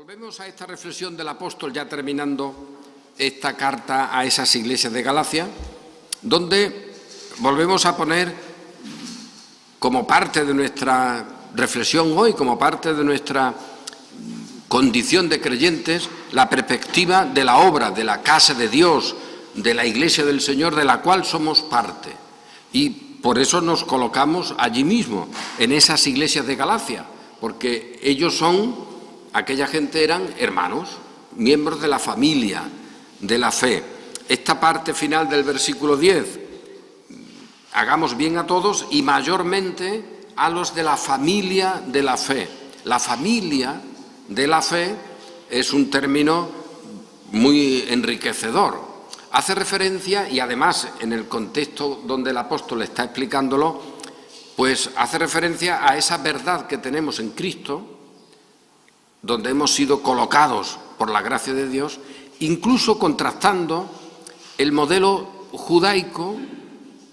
Volvemos a esta reflexión del apóstol, ya terminando esta carta a esas iglesias de Galacia, donde volvemos a poner como parte de nuestra reflexión hoy, como parte de nuestra condición de creyentes, la perspectiva de la obra, de la casa de Dios, de la iglesia del Señor, de la cual somos parte. Y por eso nos colocamos allí mismo, en esas iglesias de Galacia, porque ellos aquella gente eran hermanos, miembros de la familia, de la fe. Esta parte final del versículo 10, hagamos bien a todos y mayormente a los de la familia de la fe. La familia de la fe es un término muy enriquecedor. Hace referencia, y además en el contexto donde el apóstol está explicándolo, pues hace referencia a esa verdad que tenemos en Cristo, donde hemos sido colocados por la gracia de Dios, incluso contrastando el modelo judaico,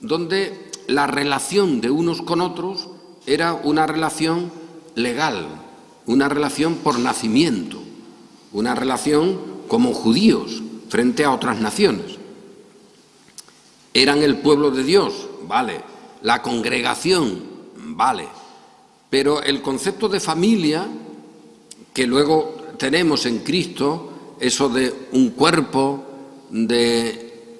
donde la relación de unos con otros era una relación legal, una relación por nacimiento, una relación como judíos frente a otras naciones. Eran el pueblo de Dios, vale, la congregación, vale, pero el concepto de familia que luego tenemos en Cristo, eso de un cuerpo, de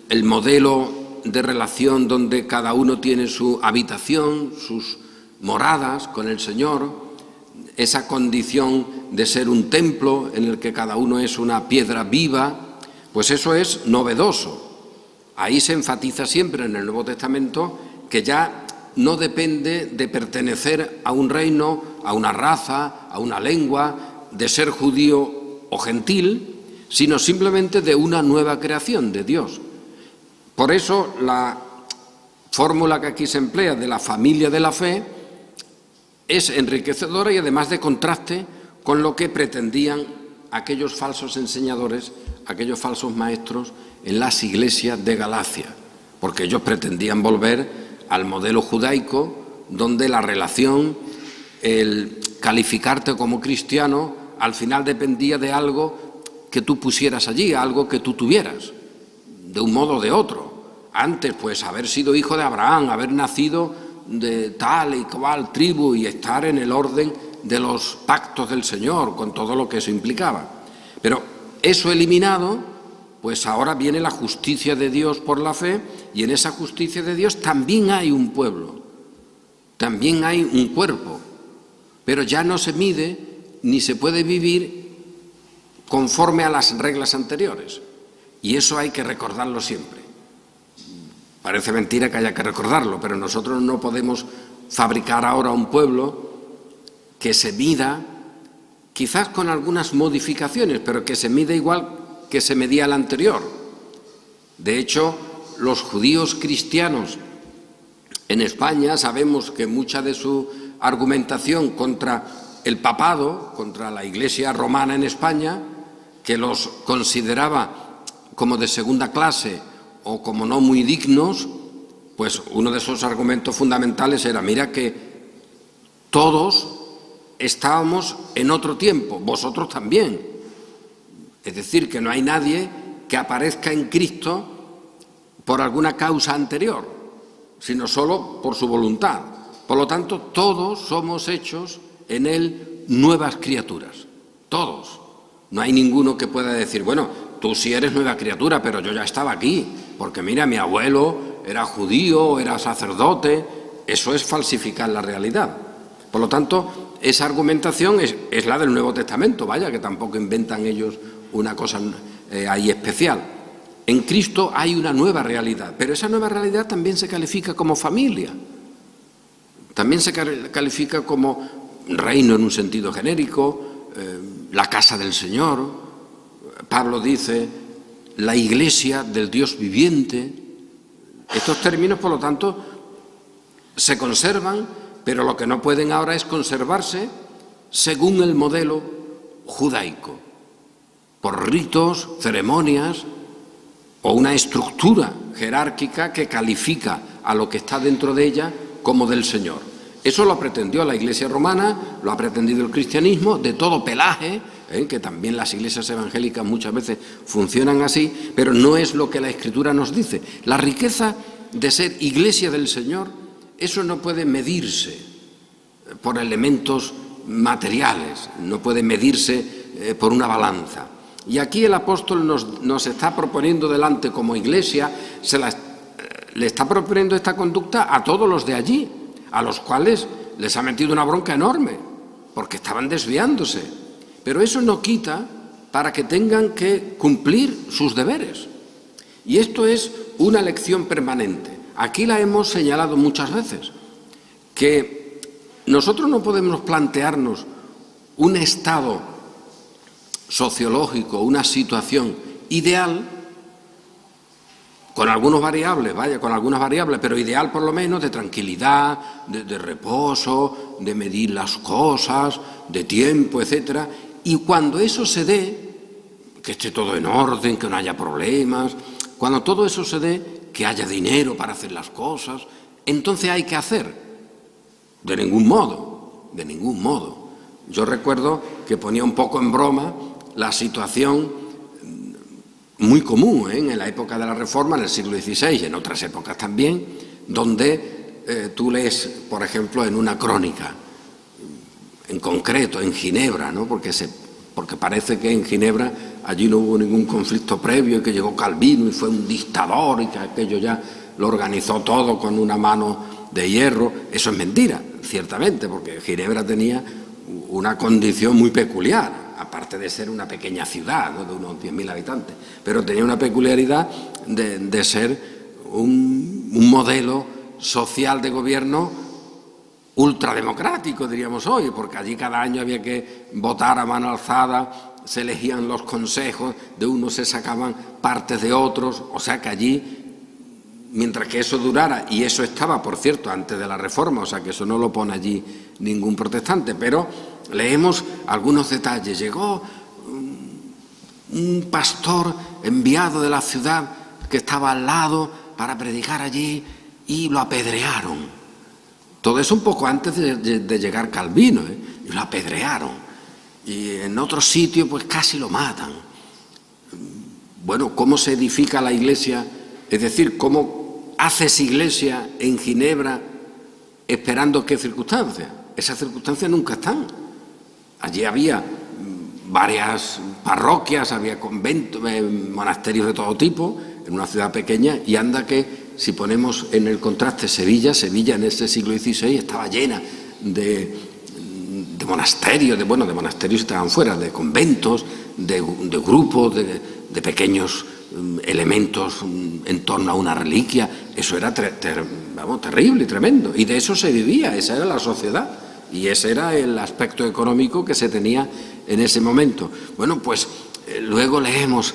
el modelo de relación donde cada uno tiene su habitación, sus moradas con el Señor, esa condición de ser un templo en el que cada uno es una piedra viva, pues eso es novedoso. Ahí se enfatiza siempre en el Nuevo Testamento que ya no depende de pertenecer a un reino, a una raza, a una lengua, de ser judío o gentil, sino simplemente de una nueva creación de Dios. Por eso la fórmula que aquí se emplea de la familia de la fe es enriquecedora y además de contraste con lo que pretendían aquellos falsos enseñadores, aquellos falsos maestros en las iglesias de Galacia, porque ellos pretendían volver al modelo judaico, donde la relación, el calificarte como cristiano, al final dependía de algo que tú pusieras allí, algo que tú tuvieras, de un modo o de otro. Antes, pues, haber sido hijo de Abraham, haber nacido de tal y cual tribu y estar en el orden de los pactos del Señor, con todo lo que eso implicaba. Pero eso eliminado, pues ahora viene la justicia de Dios por la fe, y en esa justicia de Dios también hay un pueblo, también hay un cuerpo, pero ya no se mide ni se puede vivir conforme a las reglas anteriores, y eso hay que recordarlo siempre. Parece mentira que haya que recordarlo, pero nosotros no podemos fabricar ahora un pueblo que se mida, quizás con algunas modificaciones, pero que se mida igual que se medía el anterior. De hecho, los judíos cristianos en España sabemos que mucha de su argumentación contra el papado, contra la Iglesia romana en España, que los consideraba como de segunda clase o como no muy dignos, pues uno de esos argumentos fundamentales era: mira que todos estábamos en otro tiempo, vosotros también. Es decir, que no hay nadie que aparezca en Cristo por alguna causa anterior, sino solo por su voluntad. Por lo tanto, todos somos hechos en Él nuevas criaturas, todos. No hay ninguno que pueda decir: bueno, tú sí eres nueva criatura, pero yo ya estaba aquí, porque mira, mi abuelo era judío, era sacerdote. Eso es falsificar la realidad. Por lo tanto, esa argumentación es la del Nuevo Testamento, vaya, que tampoco inventan ellos una cosa ahí especial. En Cristo hay una nueva realidad, pero esa nueva realidad también se califica como familia, también se califica como reino en un sentido genérico, la casa del Señor. Pablo dice la iglesia del Dios viviente. Estos términos, por lo tanto, se conservan, pero lo que no pueden ahora es conservarse según el modelo judaico, por ritos, ceremonias o una estructura jerárquica que califica a lo que está dentro de ella como del Señor. Eso lo pretendió la Iglesia romana, lo ha pretendido el cristianismo, de todo pelaje, que también las iglesias evangélicas muchas veces funcionan así, pero no es lo que la Escritura nos dice. La riqueza de ser iglesia del Señor, eso no puede medirse por elementos materiales, no puede medirse por una balanza. Y aquí el apóstol nos está proponiendo delante como iglesia, le está proponiendo esta conducta a todos los de allí, a los cuales les ha metido una bronca enorme, porque estaban desviándose. Pero eso no quita para que tengan que cumplir sus deberes. Y esto es una lección permanente. Aquí la hemos señalado muchas veces, que nosotros no podemos plantearnos un estado sociológico, una situación ideal, con algunas variables, pero ideal por lo menos de tranquilidad, de reposo, de medir las cosas, de tiempo, etcétera. Y cuando eso se dé, que esté todo en orden, que no haya problemas, cuando todo eso se dé, que haya dinero para hacer las cosas, entonces hay que hacer. De ningún modo, de ningún modo. Yo recuerdo que ponía un poco en broma la situación muy común en la época de la Reforma, en el siglo XVI y en otras épocas también, donde tú lees, por ejemplo, en una crónica, en concreto, en Ginebra, ¿no? Porque parece que en Ginebra allí no hubo ningún conflicto previo y que llegó Calvino y fue un dictador y que aquello ya lo organizó todo con una mano de hierro. Eso es mentira, ciertamente, porque Ginebra tenía una condición muy peculiar, aparte de ser una pequeña ciudad, ¿no?, de unos 10.000 habitantes, pero tenía una peculiaridad de ser un modelo social de gobierno ultrademocrático, diríamos hoy, porque allí cada año había que votar a mano alzada, se elegían los consejos, de unos se sacaban partes de otros, o sea que allí, mientras que eso durara, y eso estaba, por cierto, antes de la Reforma, o sea que eso no lo pone allí ningún protestante, pero leemos algunos detalles. Llegó un pastor enviado de la ciudad que estaba al lado para predicar allí y lo apedrearon. Todo eso un poco antes de llegar Calvino, y lo apedrearon. Y en otro sitio pues casi lo matan. Bueno, ¿cómo se edifica la iglesia? Es decir, ¿cómo haces iglesia en Ginebra esperando qué circunstancias? Esas circunstancias nunca están. Allí había varias parroquias, había conventos, monasterios de todo tipo, en una ciudad pequeña, y anda que si ponemos en el contraste Sevilla en ese siglo XVI estaba llena de monasterios, de monasterios estaban fuera, de conventos, de grupos, de pequeños elementos en torno a una reliquia. Eso era terrible y tremendo, y de eso se vivía, esa era la sociedad, y ese era el aspecto económico que se tenía en ese momento. Bueno, pues luego leemos,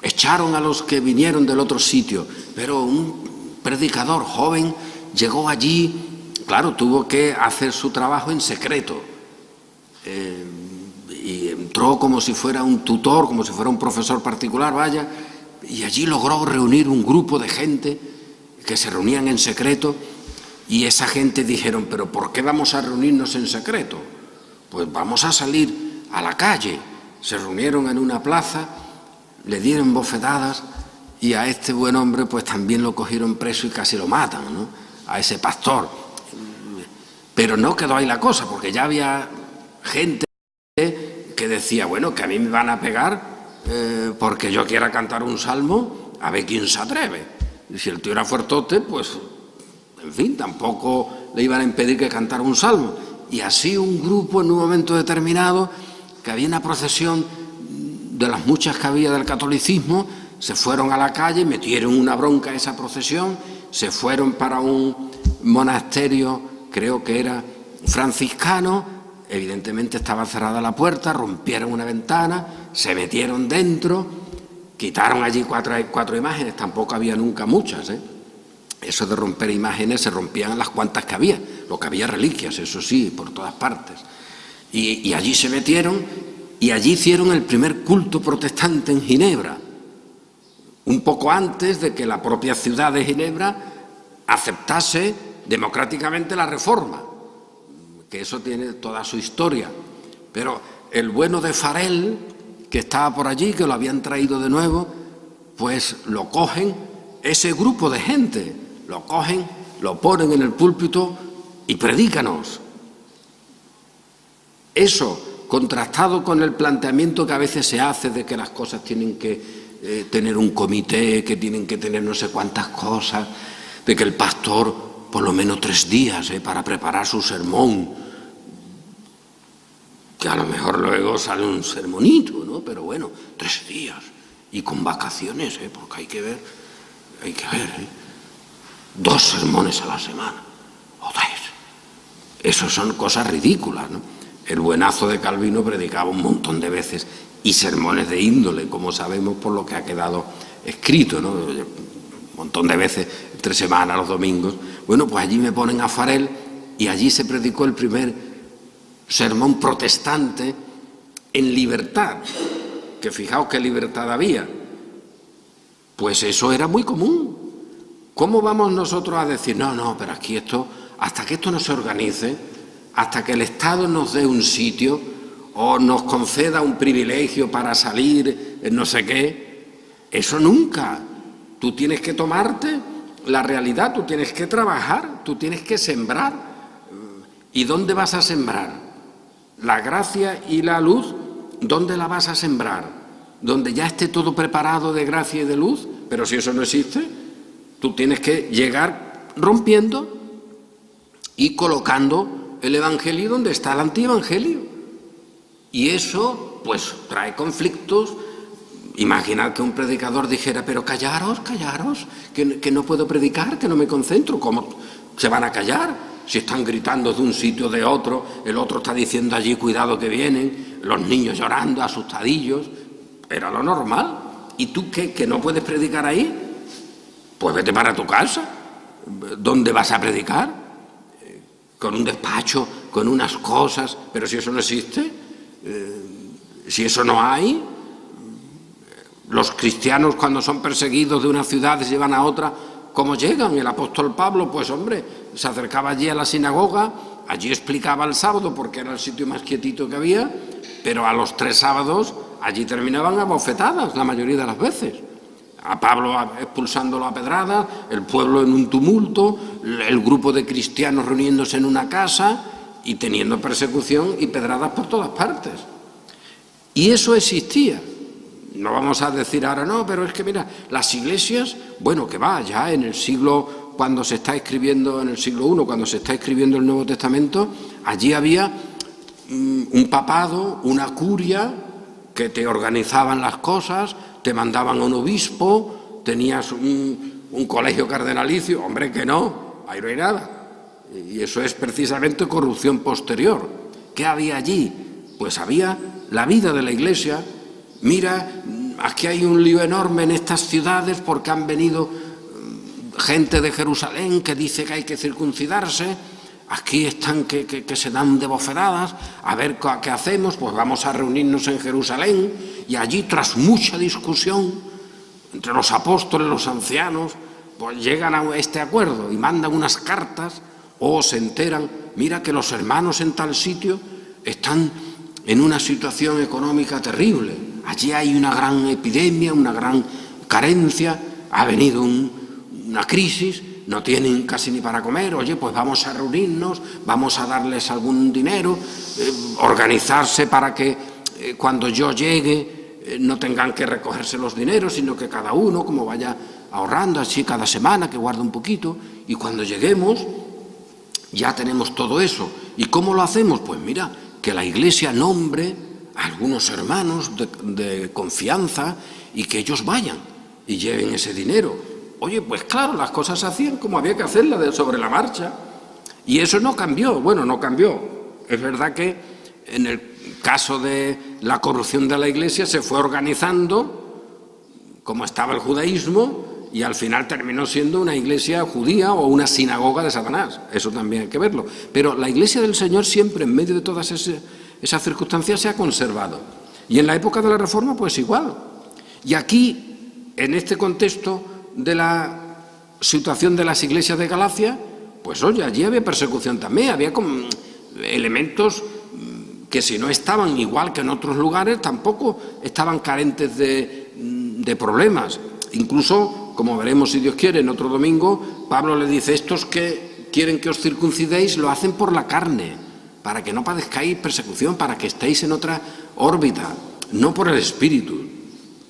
echaron a los que vinieron del otro sitio, pero un predicador joven llegó allí, claro, tuvo que hacer su trabajo en secreto, y entró como si fuera un tutor, como si fuera un profesor particular, vaya, y allí logró reunir un grupo de gente que se reunían en secreto, y esa gente dijeron, pero ¿por qué vamos a reunirnos en secreto? Pues vamos a salir a la calle. Se reunieron en una plaza, le dieron bofetadas, y a este buen hombre pues también lo cogieron preso y casi lo matan, ¿no?, a ese pastor. Pero no quedó ahí la cosa, porque ya había gente que decía, bueno, que a mí me van a pegar porque yo quiera cantar un salmo, a ver quién se atreve. Y si el tío era fuertote, pues, en fin, tampoco le iban a impedir que cantara un salmo. Y así un grupo en un momento determinado, que había una procesión de las muchas que había del catolicismo, se fueron a la calle, metieron una bronca a esa procesión, se fueron para un monasterio, creo que era franciscano, evidentemente estaba cerrada la puerta, rompieron una ventana, se metieron dentro, quitaron allí cuatro imágenes, tampoco había nunca muchas, Eso de romper imágenes, se rompían las cuantas que había, lo que había reliquias, eso sí, por todas partes. Y allí se metieron, y allí hicieron el primer culto protestante en Ginebra, un poco antes de que la propia ciudad de Ginebra aceptase democráticamente la Reforma, que eso tiene toda su historia. Pero el bueno de Farel, que estaba por allí, que lo habían traído de nuevo, pues lo cogen, ese grupo de gente, lo cogen, lo ponen en el púlpito y predícanos. Eso, contrastado con el planteamiento que a veces se hace de que las cosas tienen que tener un comité, que tienen que tener no sé cuántas cosas, de que el pastor por lo menos 3 días para preparar su sermón, que a lo mejor luego sale un sermonito, ¿no? Pero bueno, 3 días y con vacaciones, porque hay que ver, 2 sermones a la semana, o 3. Eso son cosas ridículas, ¿no? El buenazo de Calvino predicaba un montón de veces y sermones de índole, como sabemos por lo que ha quedado escrito, ¿no? Un montón de veces, entre semanas, los domingos. Bueno, pues allí me ponen a Farel y allí se predicó el primer sermón protestante en libertad, que fijaos qué libertad había. Pues eso era muy común. ¿Cómo vamos nosotros a decir, no, pero aquí esto, hasta que esto no se organice, hasta que el Estado nos dé un sitio o nos conceda un privilegio para salir en no sé qué, eso nunca. Tú tienes que tomarte la realidad, tú tienes que trabajar, tú tienes que sembrar. ¿Y dónde vas a sembrar? La gracia y la luz, ¿dónde la vas a sembrar? ¿Donde ya esté todo preparado de gracia y de luz? Pero si eso no existe, tú tienes que llegar rompiendo y colocando el evangelio donde está el antievangelio. Y eso, pues, trae conflictos. Imaginad que un predicador dijera, pero callaros, que no puedo predicar, que no me concentro. ¿Cómo se van a callar? Si están gritando de un sitio de otro, el otro está diciendo allí, cuidado que vienen, los niños llorando, asustadillos. Era lo normal. ¿Y tú qué? ¿Que no puedes predicar ahí? Pues vete para tu casa. ¿Dónde vas a predicar? Con un despacho, con unas cosas. Pero si eso no existe, si eso no hay, los cristianos cuando son perseguidos de una ciudad se llevan a otra, ¿cómo llegan? El apóstol Pablo, pues hombre, se acercaba allí a la sinagoga, allí explicaba el sábado porque era el sitio más quietito que había, pero a los 3 sábados allí terminaban a bofetadas la mayoría de las veces. A Pablo expulsándolo a pedradas, el pueblo en un tumulto, el grupo de cristianos reuniéndose en una casa y teniendo persecución y pedradas por todas partes. Y eso existía. No vamos a decir ahora, no, pero es que mira, las iglesias, bueno, que va, ya en el siglo, cuando se está escribiendo, en el siglo I, cuando se está escribiendo el Nuevo Testamento, allí había un papado, una curia, que te organizaban las cosas, te mandaban a un obispo, tenías un colegio cardenalicio, hombre, que no, ahí no hay nada. Y eso es precisamente corrupción posterior. ¿Qué había allí? Pues había la vida de la iglesia. Mira, aquí hay un lío enorme en estas ciudades porque han venido gente de Jerusalén que dice que hay que circuncidarse. Aquí están que se dan de bofetadas. A ver qué hacemos, pues vamos a reunirnos en Jerusalén. Y allí, tras mucha discusión entre los apóstoles, los ancianos, pues llegan a este acuerdo y mandan unas cartas o se enteran, mira que los hermanos en tal sitio están en una situación económica terrible. Allí hay una gran epidemia, una gran carencia, ha venido una crisis, no tienen casi ni para comer. Oye, pues vamos a reunirnos, vamos a darles algún dinero, organizarse para que cuando yo llegue no tengan que recogerse los dineros, sino que cada uno, como vaya ahorrando así cada semana, que guarde un poquito, y cuando lleguemos ya tenemos todo eso. ¿Y cómo lo hacemos? Pues mira, que la Iglesia nombre a algunos hermanos de confianza y que ellos vayan y lleven ese dinero. Oye, pues claro, las cosas se hacían como había que hacerlas sobre la marcha. Y eso no cambió. Bueno, no cambió. Es verdad que en el caso de la corrupción de la Iglesia se fue organizando como estaba el judaísmo y al final terminó siendo una iglesia judía o una sinagoga de Satanás. Eso también hay que verlo. Pero la Iglesia del Señor siempre, en medio de todas esas circunstancias, se ha conservado. Y en la época de la Reforma, pues igual. Y aquí, en este contexto de la situación de las iglesias de Galacia, pues oye, allí había persecución también, había como elementos que si no estaban igual que en otros lugares, tampoco estaban carentes de problemas. Incluso, como veremos si Dios quiere en otro domingo, Pablo le dice, estos que quieren que os circuncidéis lo hacen por la carne, para que no padezcáis persecución, para que estéis en otra órbita, no por el espíritu.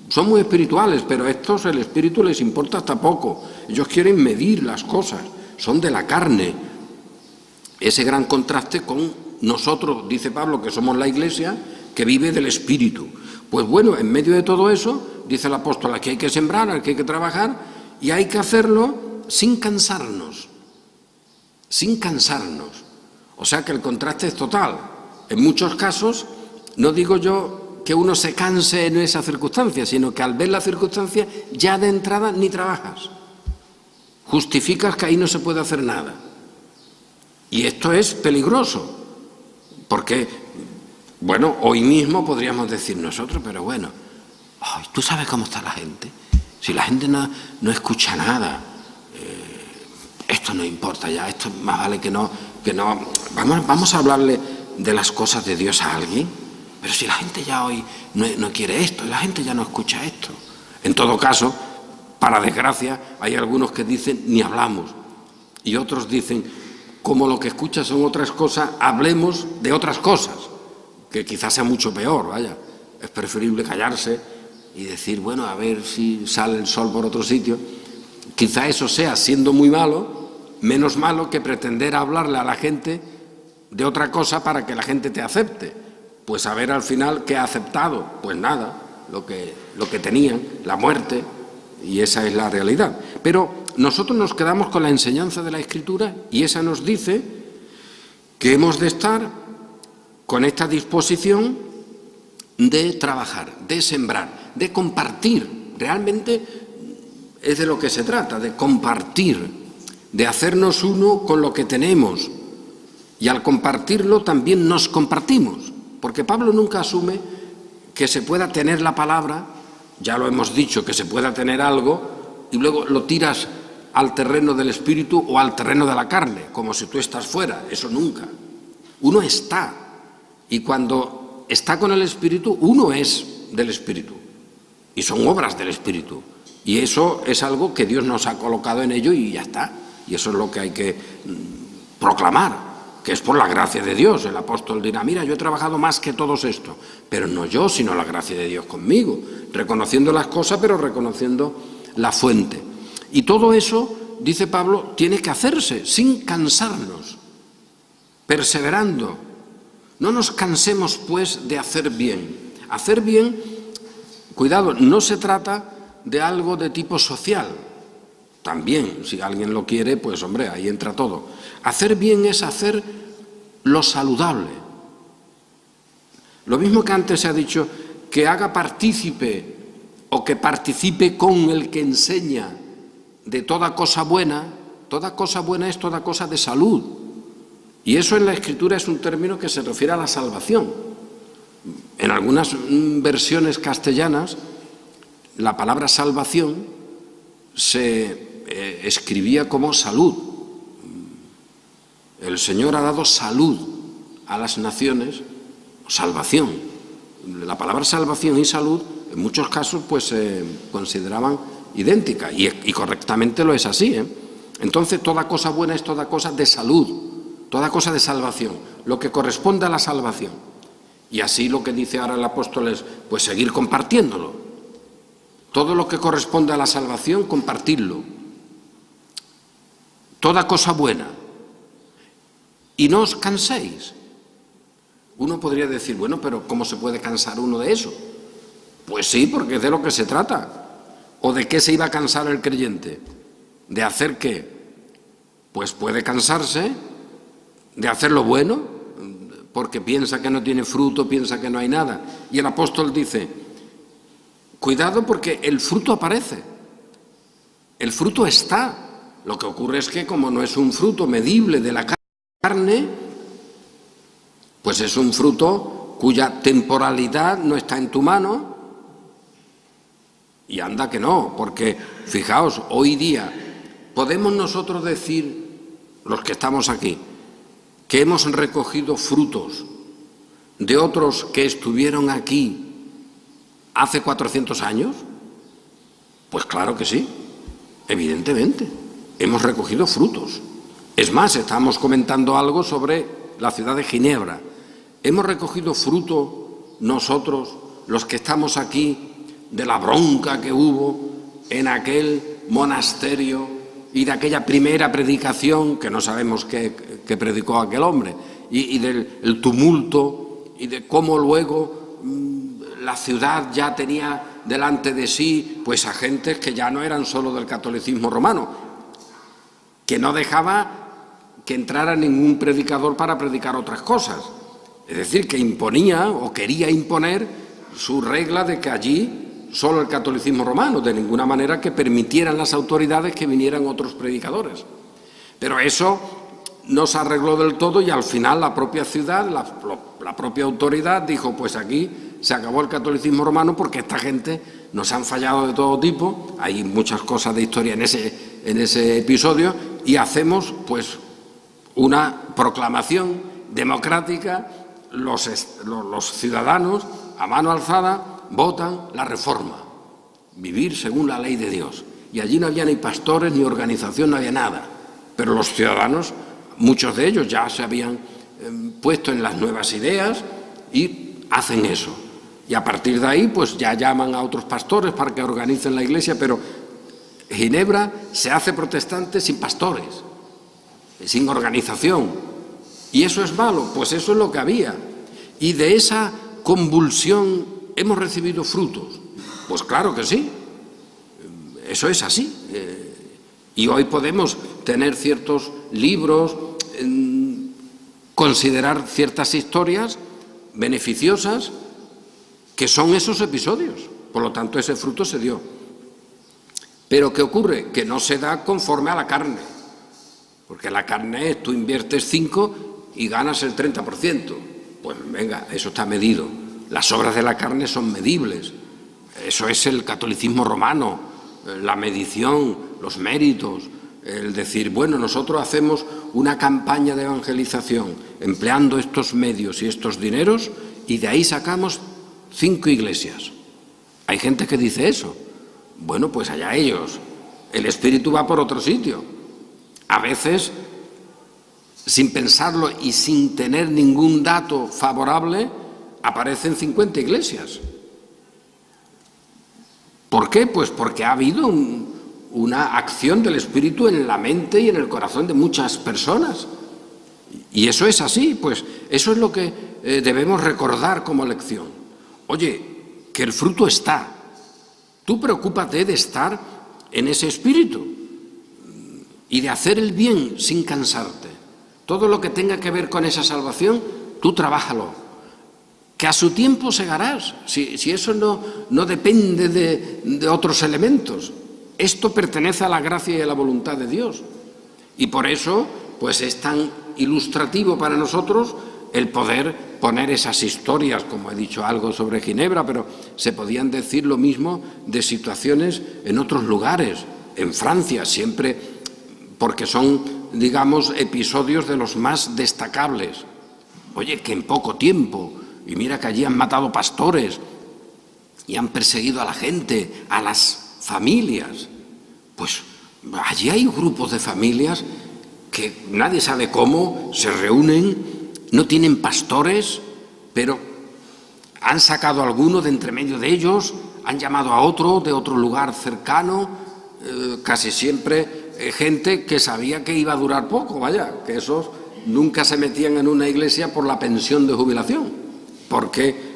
Son muy espirituales, pero a estos el espíritu les importa hasta poco. Ellos quieren medir las cosas, son de la carne. Ese gran contraste con nosotros, dice Pablo, que somos la Iglesia, que vive del espíritu. Pues bueno, en medio de todo eso, dice el apóstol, aquí hay que sembrar, aquí hay que trabajar, y hay que hacerlo sin cansarnos. Sin cansarnos. O sea que el contraste es total. En muchos casos, no digo yo que uno se canse en esa circunstancia, sino que al ver la circunstancia ya de entrada ni trabajas. Justificas que ahí no se puede hacer nada. Y esto es peligroso, porque, bueno, hoy mismo podríamos decir nosotros, pero bueno, ay, ¿tú sabes cómo está la gente? Si la gente no escucha nada, esto no importa ya, esto más vale que no. Vamos a hablarle de las cosas de Dios a alguien, pero si la gente ya hoy no quiere esto, la gente ya no escucha esto. En todo caso, para desgracia, hay algunos que dicen ni hablamos, y otros dicen, como lo que escucha son otras cosas, hablemos de otras cosas, que quizás sea mucho peor, vaya. Es preferible callarse y decir, bueno, a ver si sale el sol por otro sitio. Quizá eso sea, siendo muy malo, menos malo que pretender hablarle a la gente de otra cosa para que la gente te acepte. Pues a ver al final qué ha aceptado. Pues nada, lo que tenían, la muerte, y esa es la realidad. Pero nosotros nos quedamos con la enseñanza de la Escritura y esa nos dice que hemos de estar con esta disposición de trabajar, de sembrar, de compartir. Realmente es de lo que se trata, de compartir, de hacernos uno con lo que tenemos. Y al compartirlo también nos compartimos, porque Pablo nunca asume que se pueda tener la palabra, ya lo hemos dicho, que se pueda tener algo, y luego lo tiras al terreno del espíritu o al terreno de la carne, como si tú estás fuera. Eso nunca. Uno está, y cuando está con el espíritu, uno es del espíritu, y son obras del espíritu, y eso es algo que Dios nos ha colocado en ello y ya está, y eso es lo que hay que proclamar, que es por la gracia de Dios. El apóstol dirá, mira, yo he trabajado más que todos estos, pero no yo, sino la gracia de Dios conmigo, reconociendo las cosas, pero reconociendo la fuente. Y todo eso, dice Pablo, tiene que hacerse sin cansarnos, perseverando. No nos cansemos, pues, de hacer bien. Hacer bien, cuidado, no se trata de algo de tipo social. También, si alguien lo quiere, pues hombre, ahí entra todo. Hacer bien es hacer lo saludable. Lo mismo que antes se ha dicho, que haga partícipe o que participe con el que enseña de toda cosa buena es toda cosa de salud. Y eso en la Escritura es un término que se refiere a la salvación. En algunas versiones castellanas, la palabra salvación se escribía como salud. El Señor ha dado salud a las naciones, salvación. La palabra salvación y salud en muchos casos pues se consideraban idénticas y correctamente lo es así, ¿eh? Entonces toda cosa buena es toda cosa de salud, toda cosa de salvación, lo que corresponde a la salvación. Y así lo que dice ahora el apóstol es pues seguir compartiéndolo. Todo lo que corresponde a la salvación, compartirlo. Toda cosa buena. Y no os canséis. Uno podría decir, bueno, pero ¿cómo se puede cansar uno de eso? Pues sí, porque es de lo que se trata. ¿O de qué se iba a cansar el creyente? ¿De hacer qué? Pues puede cansarse de hacer lo bueno, porque piensa que no tiene fruto, piensa que no hay nada. Y el apóstol dice, cuidado porque el fruto aparece, el fruto está. Lo que ocurre es que como no es un fruto medible de la carne, pues es un fruto cuya temporalidad no está en tu mano. Y anda que no, porque fijaos, hoy día podemos nosotros decir los que estamos aquí, que hemos recogido frutos de otros que estuvieron aquí hace 400 años? Pues claro que sí, evidentemente, hemos recogido frutos. Es más, estamos comentando algo sobre la ciudad de Ginebra. Hemos recogido fruto nosotros, los que estamos aquí, de la bronca que hubo en aquel monasterio y de aquella primera predicación, que no sabemos qué predicó aquel hombre, y del tumulto y de cómo luego la ciudad ya tenía delante de sí pues a gentes que ya no eran solo del catolicismo romano, que no dejaba que entrara ningún predicador para predicar otras cosas. Es decir, que imponía o quería imponer su regla de que allí solo el catolicismo romano, de ninguna manera que permitieran las autoridades que vinieran otros predicadores. Pero eso no se arregló del todo y al final la propia ciudad, la propia autoridad dijo, pues aquí se acabó el catolicismo romano porque esta gente nos han fallado de todo tipo, hay muchas cosas de historia en ese episodio, y hacemos pues una proclamación democrática, los ciudadanos a mano alzada votan la reforma, vivir según la ley de Dios. Y allí no había ni pastores, ni organización, no había nada. Pero los ciudadanos, muchos de ellos ya se habían puesto en las nuevas ideas y hacen eso. Y a partir de ahí, pues ya llaman a otros pastores para que organicen la iglesia, pero Ginebra se hace protestante sin pastores, sin organización. ¿Y eso es malo? Pues eso es lo que había. Y de esa convulsión ¿hemos recibido frutos? Pues claro que sí, eso es así. Y hoy podemos tener ciertos libros, considerar ciertas historias beneficiosas que son esos episodios. Por lo tanto, ese fruto se dio. Pero ¿qué ocurre? Que no se da conforme a la carne. Porque la carne es, tú inviertes 5 y ganas el 30%. Pues venga, eso está medido. Las obras de la carne son medibles. Eso es el catolicismo romano, la medición, los méritos, el decir, bueno, nosotros hacemos una campaña de evangelización empleando estos medios y estos dineros y de ahí sacamos 5 iglesias. Hay gente que dice eso. Bueno, pues allá ellos. El espíritu va por otro sitio. A veces, sin pensarlo y sin tener ningún dato favorable, aparecen 50 iglesias. ¿Por qué? Pues porque ha habido una acción del Espíritu en la mente y en el corazón de muchas personas. Y eso es así, pues eso es lo que debemos recordar como lección. Oye, que el fruto está. Tú preocúpate de estar en ese espíritu y de hacer el bien sin cansarte. Todo lo que tenga que ver con esa salvación, tú trabájalo. Que a su tiempo segarás, si eso no depende de otros elementos. Esto pertenece a la gracia y a la voluntad de Dios. Y por eso, pues es tan ilustrativo para nosotros el poder poner esas historias, como he dicho algo sobre Ginebra, pero se podían decir lo mismo de situaciones en otros lugares, en Francia, siempre, porque son, digamos, episodios de los más destacables. Oye, que en poco tiempo, y mira que allí han matado pastores y han perseguido a la gente, a las familias. Pues allí hay grupos de familias que nadie sabe cómo, se reúnen, no tienen pastores, pero han sacado a alguno de entre medio de ellos, han llamado a otro de otro lugar cercano, casi siempre gente que sabía que iba a durar poco, vaya, que esos nunca se metían en una iglesia por la pensión de jubilación, porque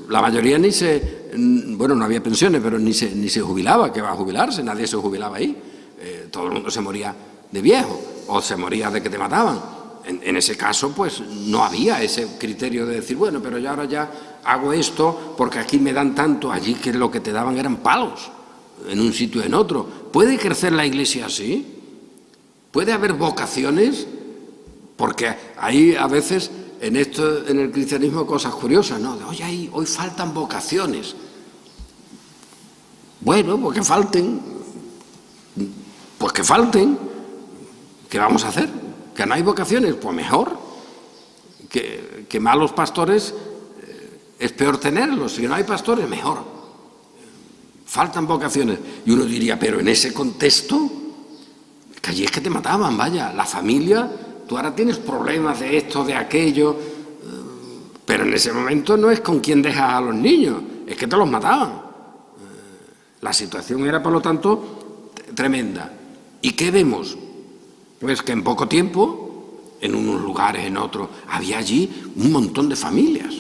la mayoría no había pensiones, pero ni se jubilaba, que va a jubilarse, nadie se jubilaba ahí, todo el mundo se moría de viejo o se moría de que te mataban. En ese caso, pues no había ese criterio de decir, bueno, pero yo ahora ya hago esto porque aquí me dan tanto, allí que lo que te daban eran palos, en un sitio y en otro. ¿Puede crecer la iglesia así? ¿Puede haber vocaciones? Porque hay a veces en el cristianismo cosas curiosas, ¿no? De, oye, hoy faltan vocaciones. Bueno, pues que falten. ¿Qué vamos a hacer? ¿Que no hay vocaciones? Pues mejor. Que malos pastores es peor tenerlos. Si no hay pastores, mejor. Faltan vocaciones. Y uno diría, pero en ese contexto, que allí es que te mataban, vaya. La familia, tú ahora tienes problemas de esto, de aquello, pero en ese momento no es con quién dejas a los niños, es que te los mataban. La situación era, por lo tanto, tremenda. ¿Y qué vemos? Pues que en poco tiempo, en unos lugares, en otros, había allí un montón de familias.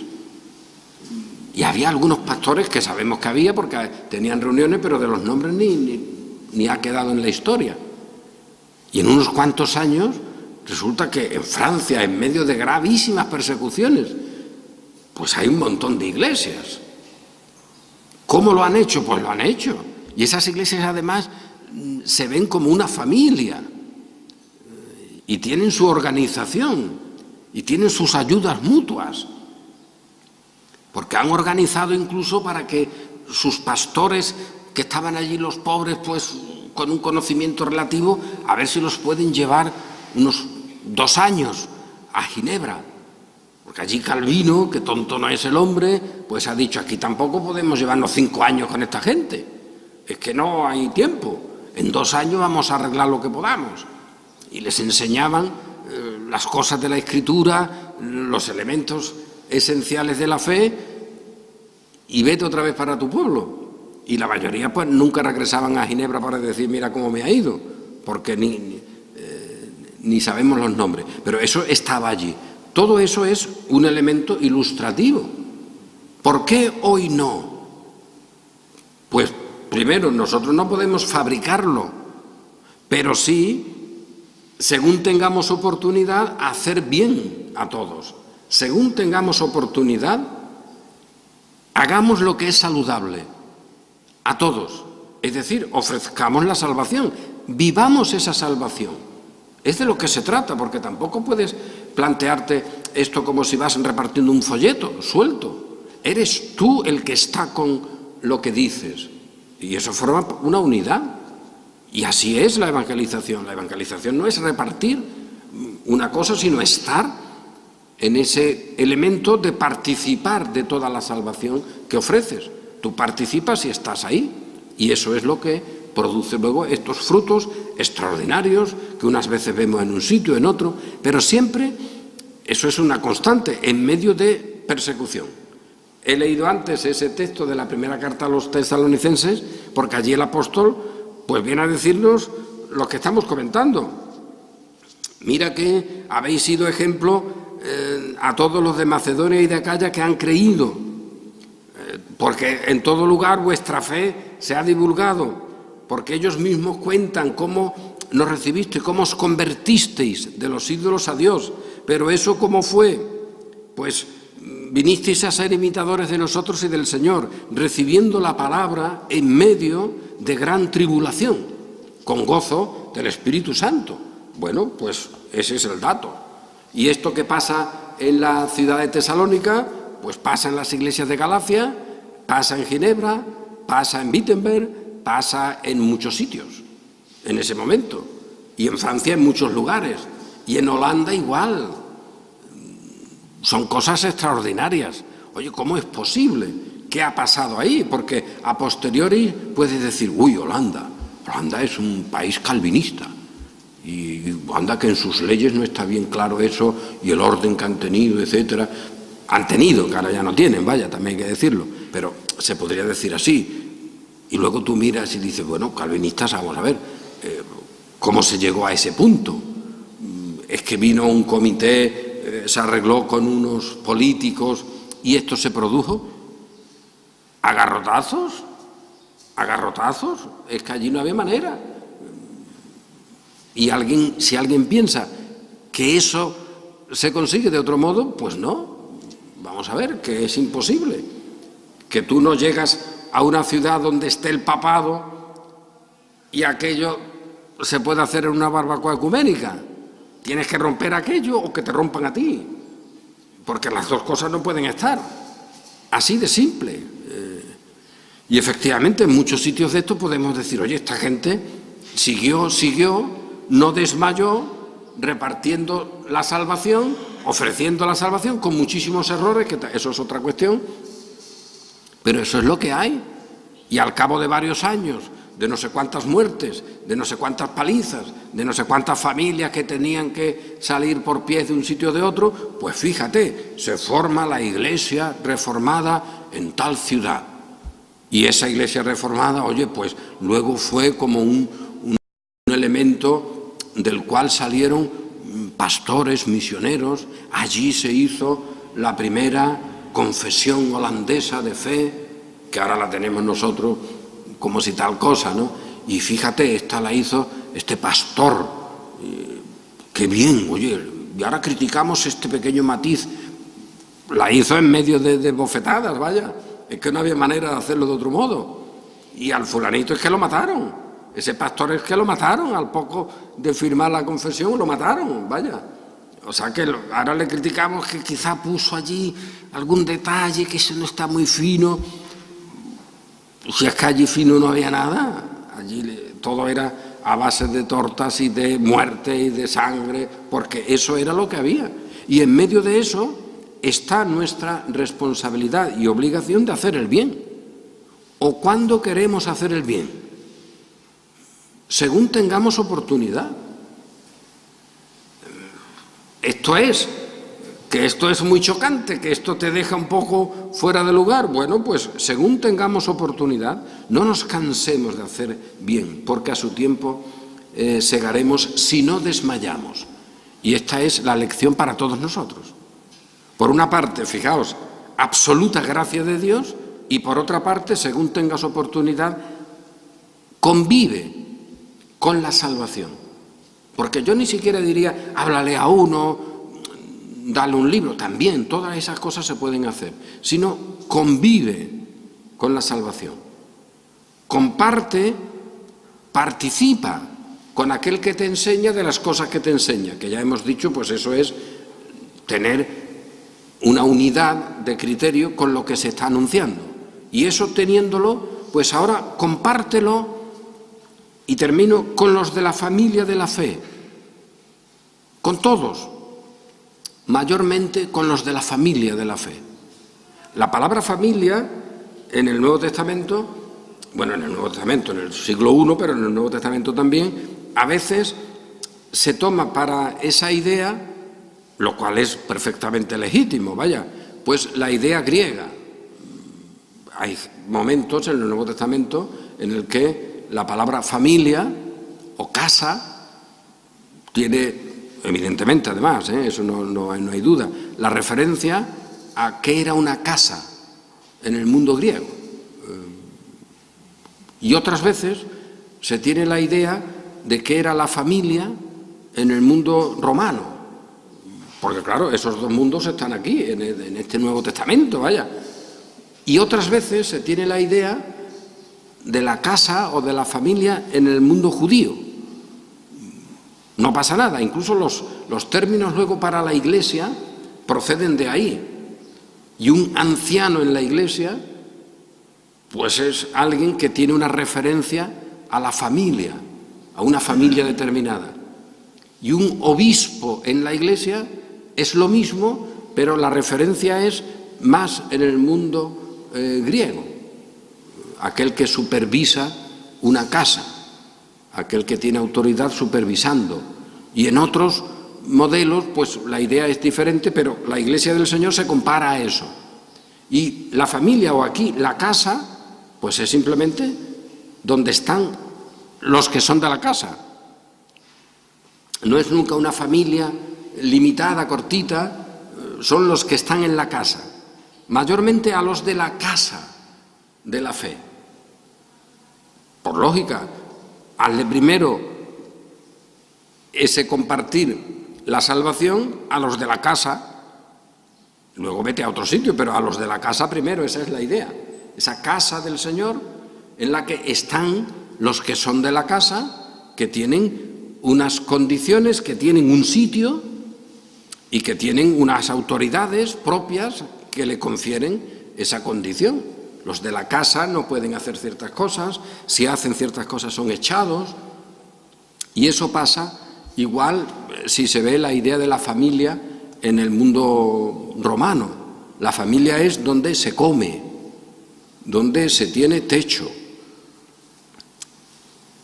Y había algunos pastores que sabemos que había porque tenían reuniones, pero de los nombres ni ha quedado en la historia. Y en unos cuantos años resulta que en Francia, en medio de gravísimas persecuciones, pues hay un montón de iglesias. ¿Cómo lo han hecho? Pues lo han hecho. Y esas iglesias además se ven como una familia y tienen su organización y tienen sus ayudas mutuas. Porque han organizado incluso para que sus pastores, que estaban allí los pobres, pues con un conocimiento relativo, a ver si los pueden llevar unos 2 años a Ginebra. Porque allí Calvino, que tonto no es el hombre, pues ha dicho, aquí tampoco podemos llevarnos 5 años con esta gente. Es que no hay tiempo. En 2 años vamos a arreglar lo que podamos. Y les enseñaban las cosas de la Escritura, los elementos esenciales de la fe, y vete otra vez para tu pueblo. Y la mayoría pues nunca regresaban a Ginebra para decir, mira cómo me ha ido, porque ni sabemos los nombres. Pero eso estaba allí. Todo eso es un elemento ilustrativo. ¿Por qué hoy no? Pues primero, nosotros no podemos fabricarlo, pero sí, según tengamos oportunidad, hacer bien a todos. Según tengamos oportunidad, hagamos lo que es saludable a todos. Es decir, ofrezcamos la salvación, vivamos esa salvación. Es de lo que se trata, porque tampoco puedes plantearte esto como si vas repartiendo un folleto suelto. Eres tú el que está con lo que dices. Y eso forma una unidad. Y así es la evangelización. La evangelización no es repartir una cosa, sino estar en ese elemento de participar de toda la salvación que ofreces. Tú participas y estás ahí. Y eso es lo que produce luego estos frutos extraordinarios que unas veces vemos en un sitio, en otro, pero siempre eso es una constante en medio de persecución. He leído antes ese texto de la primera carta a los tesalonicenses porque allí el apóstol pues viene a decirnos lo que estamos comentando. Mira que habéis sido ejemplo a todos los de Macedonia y de Acaya que han creído, porque en todo lugar vuestra fe se ha divulgado, porque ellos mismos cuentan cómo nos recibisteis, cómo os convertisteis de los ídolos a Dios. Pero eso ¿cómo fue? Pues vinisteis a ser imitadores de nosotros y del Señor, recibiendo la palabra en medio de gran tribulación, con gozo del Espíritu Santo. Bueno, pues ese es el dato. Y esto que pasa en la ciudad de Tesalónica, pues pasa en las iglesias de Galacia, pasa en Ginebra, pasa en Wittenberg, pasa en muchos sitios en ese momento, y en Francia en muchos lugares, y en Holanda igual. Son cosas extraordinarias. Oye, ¿cómo es posible? ¿Qué ha pasado ahí? Porque a posteriori puedes decir, uy, Holanda es un país calvinista, y anda que en sus leyes no está bien claro eso, y el orden que han tenido, etcétera. Han tenido, que ahora ya no tienen, vaya, también hay que decirlo, pero se podría decir así. Y luego tú miras y dices, bueno, calvinistas, vamos a ver, ¿cómo se llegó a ese punto? Es que vino un comité, se arregló con unos políticos y esto se produjo. ¿A garrotazos? ¿A garrotazos? Es que allí no había manera. Y si alguien piensa que eso se consigue de otro modo, pues no. Vamos a ver, que es imposible. Que tú no llegas a una ciudad donde esté el papado y aquello se puede hacer en una barbacoa ecuménica. Tienes que romper aquello o que te rompan a ti, porque las dos cosas no pueden estar. Así de simple. Y efectivamente en muchos sitios de esto podemos decir, oye, esta gente siguió, no desmayó repartiendo la salvación, ofreciendo la salvación con muchísimos errores, que eso es otra cuestión, pero eso es lo que hay. Y al cabo de varios años, de no sé cuántas muertes, de no sé cuántas palizas, de no sé cuántas familias que tenían que salir por pies de un sitio o de otro, pues fíjate, se forma la iglesia reformada en tal ciudad. Y esa iglesia reformada, oye, pues luego fue como un elemento del cual salieron pastores, misioneros. Allí se hizo la primera confesión holandesa de fe, que ahora la tenemos nosotros como si tal cosa, ¿no? Y fíjate, esta la hizo este pastor, qué bien, oye, y ahora criticamos este pequeño matiz, la hizo en medio de bofetadas, vaya, es que no había manera de hacerlo de otro modo, y al fulanito es que lo mataron, ese pastor es que lo mataron, al poco de firmar la confesión lo mataron, vaya. O sea que ahora le criticamos que quizá puso allí algún detalle que eso no está muy fino. Si es que allí fino no había nada, allí todo era a base de tortas y de muerte y de sangre, porque eso era lo que había. Y en medio de eso está nuestra responsabilidad y obligación de hacer el bien. ¿O cuándo queremos hacer el bien? Según tengamos oportunidad. Esto es muy chocante, que esto te deja un poco fuera de lugar. Bueno, pues según tengamos oportunidad, no nos cansemos de hacer bien, porque a su tiempo segaremos si no desmayamos. Y esta es la lección para todos nosotros. Por una parte, fijaos, absoluta gracia de Dios, y por otra parte, según tengas oportunidad, convive con la salvación. Porque yo ni siquiera diría, háblale a uno, dale un libro, también, todas esas cosas se pueden hacer, sino convive con la salvación. Comparte, participa con aquel que te enseña de las cosas que te enseña, que ya hemos dicho, pues eso es tener una unidad de criterio con lo que se está anunciando. Y eso teniéndolo, pues ahora compártelo. Y termino con los de la familia de la fe, con todos, mayormente con los de la familia de la fe. La palabra familia en el Nuevo Testamento, bueno, en el Nuevo Testamento, en el siglo I, pero en el Nuevo Testamento también, a veces se toma para esa idea, lo cual es perfectamente legítimo, vaya, pues la idea griega. Hay momentos en el Nuevo Testamento en el que la palabra familia o casa tiene, evidentemente además, eso no hay duda, la referencia a qué era una casa en el mundo griego. Y otras veces se tiene la idea de qué era la familia en el mundo romano. Porque claro, esos dos mundos están aquí, en este Nuevo Testamento, vaya. Y otras veces se tiene la idea de la casa o de la familia en el mundo judío. No pasa nada, incluso los términos luego para la iglesia proceden de ahí. Y un anciano en la iglesia, pues es alguien que tiene una referencia a la familia, a una familia determinada. Y un obispo en la iglesia es lo mismo, pero la referencia es más en el mundo griego. Aquel que supervisa una casa, aquel que tiene autoridad supervisando. Y en otros modelos, pues la idea es diferente, pero la Iglesia del Señor se compara a eso. Y la familia, o aquí la casa, pues es simplemente donde están los que son de la casa. No es nunca una familia limitada, cortita, son los que están en la casa. Mayormente a los de la casa de la fe. Por lógica, hazle primero ese compartir la salvación a los de la casa, luego vete a otro sitio, pero a los de la casa primero, esa es la idea. Esa casa del Señor en la que están los que son de la casa, que tienen unas condiciones, que tienen un sitio y que tienen unas autoridades propias que le confieren esa condición. Los de la casa no pueden hacer ciertas cosas, si hacen ciertas cosas son echados, y eso pasa igual si se ve la idea de la familia en el mundo romano. La familia es donde se come, donde se tiene techo.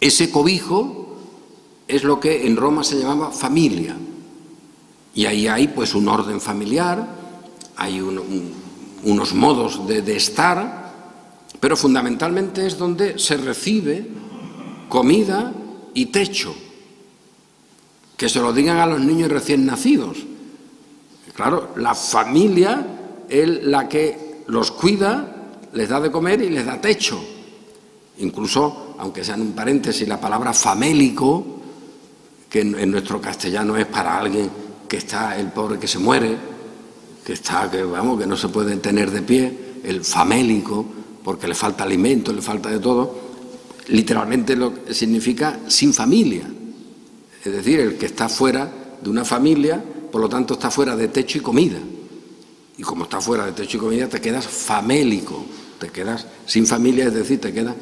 Ese cobijo es lo que en Roma se llamaba familia. Y ahí hay pues un orden familiar, hay unos modos de estar, pero fundamentalmente es donde se recibe comida y techo. Que se lo digan a los niños recién nacidos. Claro, la familia es la que los cuida, les da de comer y les da techo. Incluso, aunque sea en un paréntesis, la palabra famélico, que en nuestro castellano es para alguien que está, el pobre que se muere, que no se puede tener de pie, el famélico, porque le falta alimento, le falta de todo, literalmente lo que significa sin familia. Es decir, el que está fuera de una familia, por lo tanto está fuera de techo y comida. Y como está fuera de techo y comida, te quedas famélico, te quedas sin familia, es decir, te quedas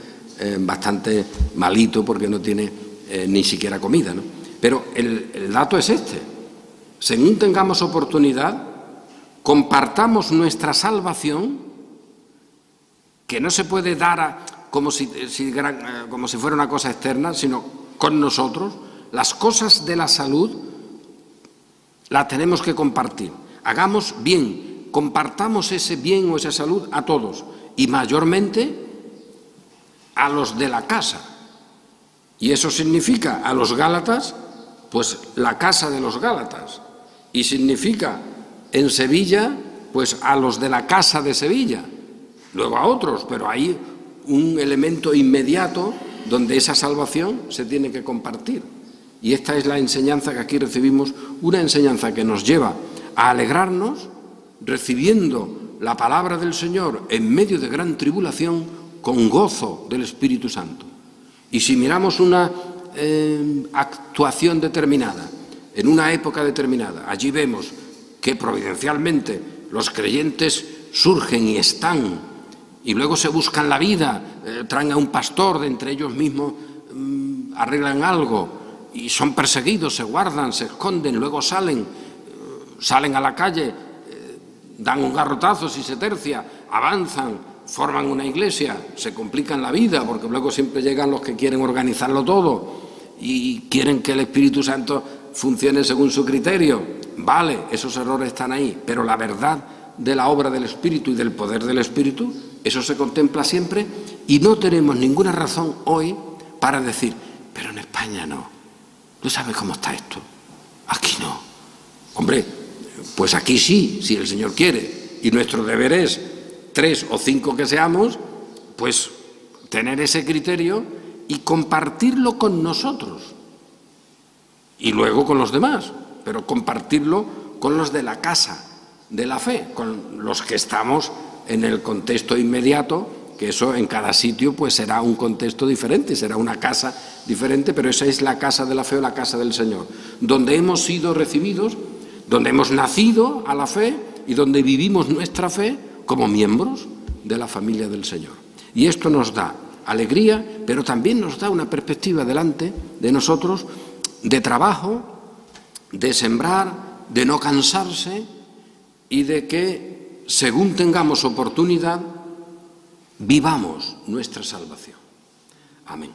bastante malito porque no tiene ni siquiera comida, ¿no? Pero el dato es este. Según tengamos oportunidad, compartamos nuestra salvación, que no se puede dar como si fuera una cosa externa, sino con nosotros. Las cosas de la salud las tenemos que compartir. Hagamos bien, compartamos ese bien o esa salud a todos, y mayormente a los de la casa. Y eso significa a los Gálatas, pues la casa de los Gálatas. Y significa en Sevilla, pues a los de la casa de Sevilla. Luego a otros, pero hay un elemento inmediato donde esa salvación se tiene que compartir. Y esta es la enseñanza que aquí recibimos, una enseñanza que nos lleva a alegrarnos recibiendo la palabra del Señor en medio de gran tribulación con gozo del Espíritu Santo. Y si miramos una actuación determinada, en una época determinada, allí vemos que providencialmente los creyentes surgen y están, y luego se buscan la vida, traen a un pastor, de entre ellos mismos arreglan algo, y son perseguidos, se guardan, se esconden, luego salen a la calle, dan un garrotazo si se tercia, avanzan, forman una iglesia, se complican la vida, porque luego siempre llegan los que quieren organizarlo todo y quieren que el Espíritu Santo funcione según su criterio. Vale, esos errores están ahí, pero la verdad de la obra del Espíritu y del poder del Espíritu, eso se contempla siempre, y no tenemos ninguna razón hoy para decir, pero en España no. ¿Tú sabes cómo está esto? Aquí no. Hombre, pues aquí sí, si el Señor quiere. Y nuestro deber es, 3 o 5 que seamos, pues tener ese criterio y compartirlo con nosotros. Y luego con los demás, pero compartirlo con los de la casa de la fe, con los que estamos en el contexto inmediato, que eso en cada sitio pues será un contexto diferente, será una casa diferente, pero esa es la casa de la fe o la casa del Señor, donde hemos sido recibidos, donde hemos nacido a la fe y donde vivimos nuestra fe como miembros de la familia del Señor. Y esto nos da alegría, pero también nos da una perspectiva delante de nosotros de trabajo, de sembrar, de no cansarse y de que, según tengamos oportunidad, vivamos nuestra salvación. Amén.